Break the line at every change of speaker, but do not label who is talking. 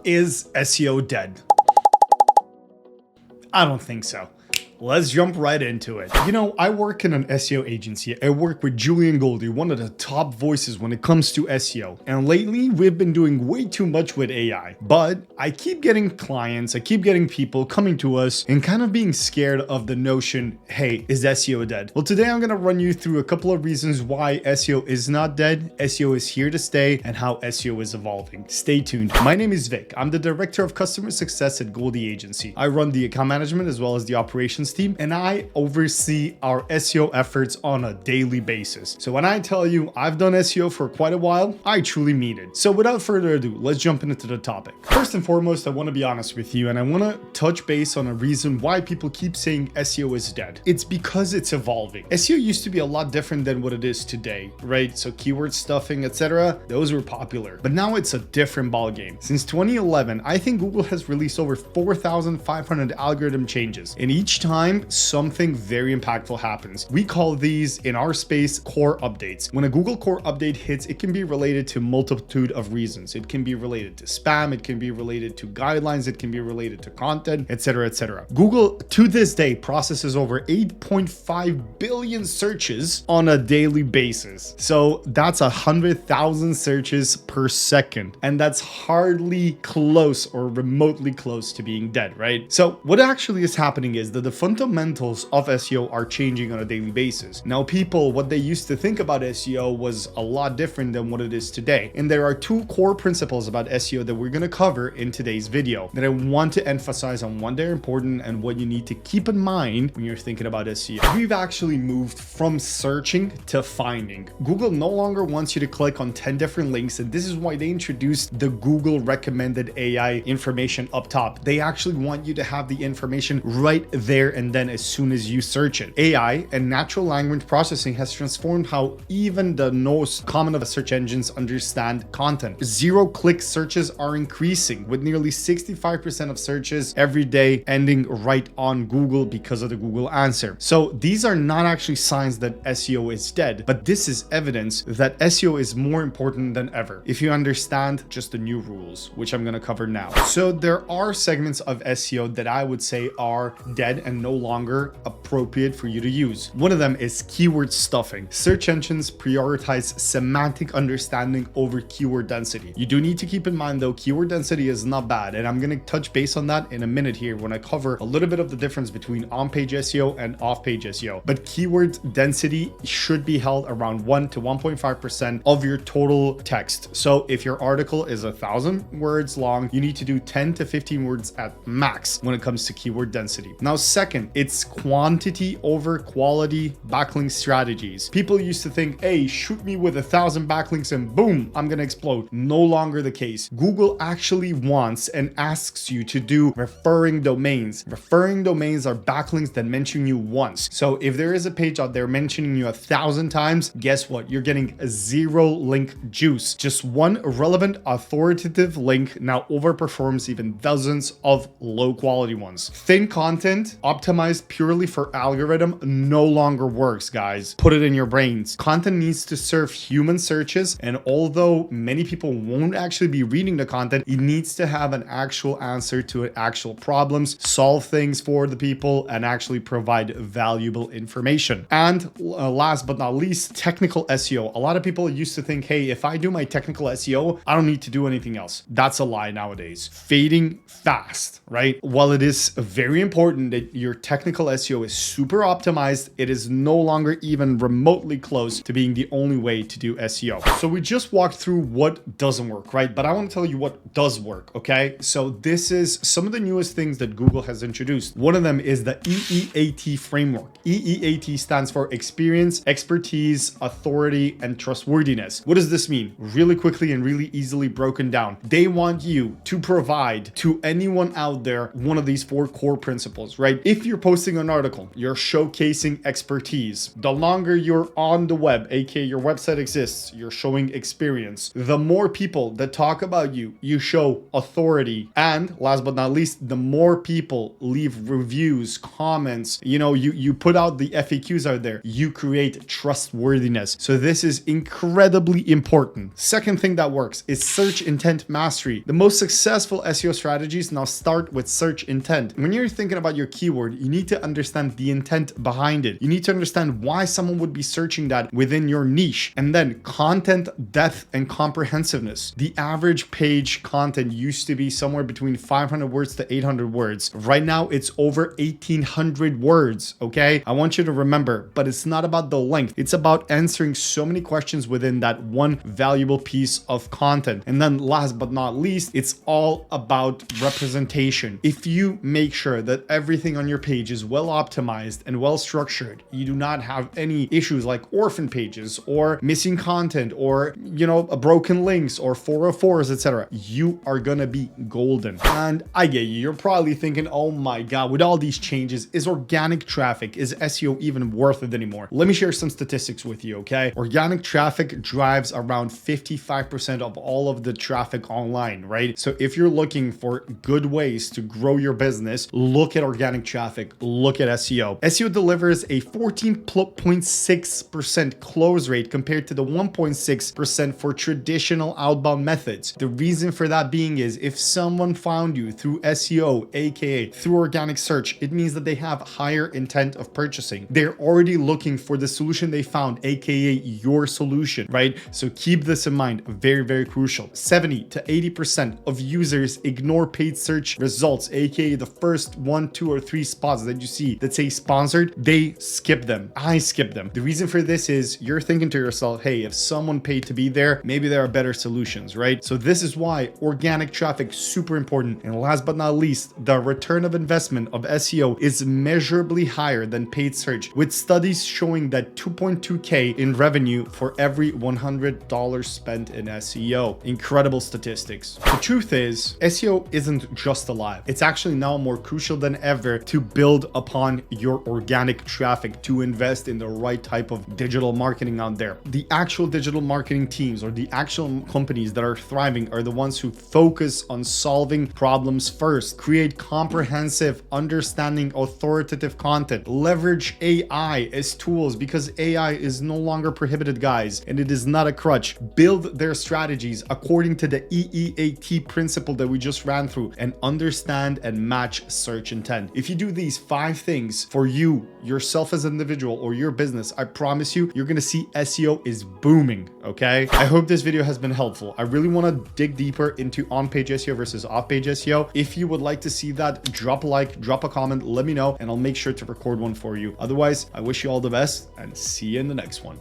Is SEO dead? I don't think so. Let's jump right into it. You know, I work in an SEO agency. I work with Julian Goldie, one of the top voices when it comes to SEO. And lately, we've been doing way too much with AI. But I keep getting clients, I keep getting people coming to us and kind of being scared of the notion, hey, is SEO dead? Well, today I'm going to run you through a couple of reasons why SEO is not dead, SEO is here to stay, and how SEO is evolving. Stay tuned. My name is Vic. I'm the Director of Customer Success at Goldie Agency. I run the account management as well as the operations team, and I oversee our SEO efforts on a daily basis. So when I tell you I've done SEO for quite a while, I truly mean it. So without further ado, let's jump into the topic. First and foremost, I want to be honest with you, and I want to touch base on a reason why people keep saying SEO is dead. It's because it's evolving. SEO used to be a lot different than what it is today, right? So keyword stuffing, etc., those were popular, but now it's a different ballgame. Since 2011, I think Google has released over 4,500 algorithm changes, and each time something very impactful happens. We call these in our space core updates. When a Google core update hits, it can be related to a multitude of reasons. It can be related to spam, it can be related to guidelines, it can be related to content, etc., etc. Google to this day processes over 8.5 billion searches on a daily basis. So that's 100,000 searches per second, and that's hardly close or remotely close to being dead, right? So what actually is happening is that the fundamentals of SEO are changing on a daily basis. Now, people, what they used to think about SEO was a lot different than what it is today. And there are two core principles about SEO that we're going to cover in today's video that I want to emphasize on when they're important and what you need to keep in mind when you're thinking about SEO. We've actually moved from searching to finding. Google no longer wants you to click on 10 different links, and this is why they introduced the Google recommended AI information up top. They actually want you to have the information right there and then as soon as you search it. AI and natural language processing has transformed how even the most common of search engines understand content. Zero-click searches are increasing, with nearly 65% of searches every day ending right on Google because of the Google answer. So these are not actually signs that SEO is dead, but this is evidence that SEO is more important than ever if you understand just the new rules, which I'm going to cover now. So there are segments of SEO that I would say are dead and no longer appropriate for you to use. One of them is keyword stuffing. Search engines prioritize semantic understanding over keyword density. You do need to keep in mind though, keyword density is not bad, and I'm going to touch base on that in a minute here when I cover a little bit of the difference between on-page SEO and off-page SEO. But keyword density should be held around 1 to 1.5% of your total text. So if your article is 1,000 words long, you need to do 10 to 15 words at max when it comes to keyword density. Now, second, it's quantity over quality backlink strategies. People used to think, hey, shoot me with 1,000 backlinks and boom, I'm gonna explode. No longer the case. Google actually wants and asks you to do referring domains. Referring domains are backlinks that mention you once. So if there is a page out there mentioning you 1,000 times, guess what? You're getting a zero link juice. Just one relevant authoritative link now overperforms even dozens of low quality ones. Thin content optimized purely for algorithm no longer works, guys. Put it in your brains. Content needs to serve human searches, and although many people won't actually be reading the content, it needs to have an actual answer to actual problems, solve things for the people, and actually provide valuable information. And last but not least, technical SEO. A lot of people used to think, hey, if I do my technical SEO, I don't need to do anything else. That's a lie nowadays. Fading fast, right? While it is very important that your technical SEO is super optimized, it is no longer even remotely close to being the only way to do SEO. So we just walked through what doesn't work, right? But I want to tell you what does work, okay? So this is some of the newest things that Google has introduced. One of them is the EEAT framework. EEAT stands for experience, expertise, authority, and trustworthiness. What does this mean? Really quickly and really easily broken down. They want you to provide to anyone out there one of these four core principles, right? If If you're posting an article, you're showcasing expertise. The longer you're on the web, aka your website exists, you're showing experience. The more people that talk about you, you show authority. And last but not least, the more people leave reviews, comments, you put out the FAQs out there, you create trustworthiness. So this is incredibly important. Second thing that works is search intent mastery. The most successful SEO strategies now start with search intent. When you're thinking about your keyword, you need to understand the intent behind it. You need to understand why someone would be searching that within your niche. And then content depth and comprehensiveness. The average page content used to be somewhere between 500 words to 800 words. Right now, it's over 1800 words, okay? I want you to remember, but it's not about the length. It's about answering so many questions within that one valuable piece of content. And then last but not least, it's all about representation. If you make sure that everything on your page is well optimized and well structured, you do not have any issues like orphan pages or missing content or, broken links or 404s, etc. You are gonna be golden. And I get you. You're probably thinking, oh my God, with all these changes, is organic traffic, is SEO even worth it anymore? Let me share some statistics with you, okay? Organic traffic drives around 55% of all of the traffic online, right? So if you're looking for good ways to grow your business, look at organic traffic, look at SEO. SEO delivers a 14.6% close rate compared to the 1.6% for traditional outbound methods. The reason for that being is if someone found you through SEO, aka through organic search, it means that they have higher intent of purchasing. They're already looking for the solution they found, aka your solution, right? So keep this in mind, very, very crucial. 70 to 80% of users ignore paid search results, aka the first 1, 2, or 3 spots that you see that say sponsored, they skip them. I skip them. The reason for this is you're thinking to yourself, hey, if someone paid to be there, maybe there are better solutions, right? So this is why organic traffic is super important. And last but not least, the return of investment of SEO is measurably higher than paid search, with studies showing that 2.2K in revenue for every $100 spent in SEO. Incredible statistics. The truth is, SEO isn't just alive. It's actually now more crucial than ever to build upon your organic traffic, to invest in the right type of digital marketing out there. The actual digital marketing teams or the actual companies that are thriving are the ones who focus on solving problems first, create comprehensive, understanding, authoritative content, leverage AI as tools because AI is no longer prohibited, guys, and it is not a crutch. Build their strategies according to the EEAT principle that we just ran through and understand and match search intent. If you do these 5 things for you, yourself as an individual or your business, I promise you, you're gonna see SEO is booming, okay? I hope this video has been helpful. I really wanna dig deeper into on-page SEO versus off-page SEO. If you would like to see that, drop a like, drop a comment, let me know, and I'll make sure to record one for you. Otherwise, I wish you all the best and see you in the next one.